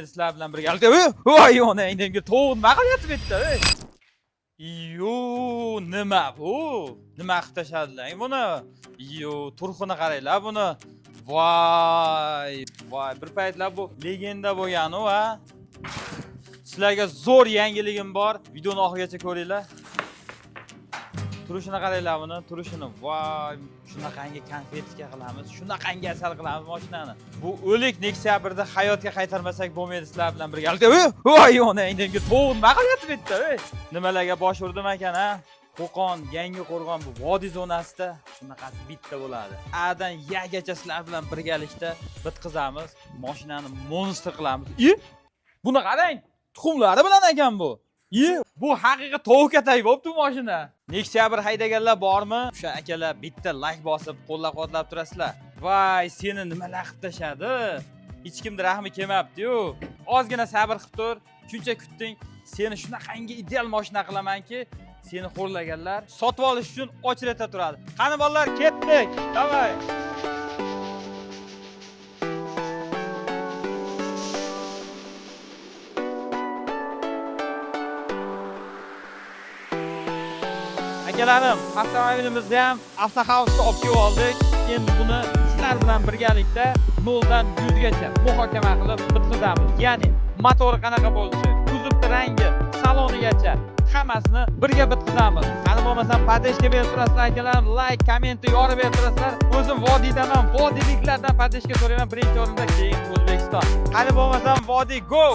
Sizlar bilan birgalikda voy onangga to'g'ri nima qilyapti bu yerda? Yo, nima bu? Nima qilib tashadilar buni? Yo, turxini qaranglar buni. Voy, bir paytlar bu legenda bo'lgan-u, ha? Sizlarga zo'r yangiligim bor. Videoni oxirigacha ko'ringlar. Turishini qaranglar buni, turishini. Voy, shunaqangi konfetka qilamiz, shunaqangi asal qilamiz mashinani. Bu o'lik Nexia-birda hayotga qaytarmasak bo'lmaydi sizlar bilan birgalikda. Voy, onangga to'g'ri nima qilyapti bu yerda? Nimalarga bosh urdim ekan, ha? Qo'qon, Yangi Qo'rg'on bu vodiy zonasida shunaqasi bitta bo'ladi. Adan yagacha sizlar bilan birgalikda bitqizamiz, mashinani monster qilamiz. Buni qarang, tuxumlari bilan ekan bu. Bu haqiqiy tovuqatay bo'pti bu mashina. Nexia bir haydaganlar bormi? O'sha akalar bitta like bosib, qo'llab-quvvatlab turasizlar. Voy, seni nimalar qilib tashadi? Hech kimning rahmi kelmabdi-yu. Ozgina sabr qilib tur. Shuncha kutding. Seni shunaqangi ideal mashina qilamanki, seni xo'rlaganlar sotib olish uchun ochilata turadi. Qani bolalar, ketdik. Davay. Akalarim, avtomobilimizni ham avtohavusga olib kelib oldik. Endi buni sizlar bilan birgalikda 0 dan 100 gacha muhokama qilib bitkazamiz. Ya'ni motori qanaqa bo'lishi, kuzov rangi, salonigacha hammasini birga bitkazamiz. Qani bo'lmasam padeshka berib turasizlar akalarim, like, kommentni yorib berib turasizlar. O'zim vodiydaman, vodiyliklardan padeshka so'rayman. Birinchi o'rinda keyin O'zbekiston. Qani bo'lmasam vodiy go!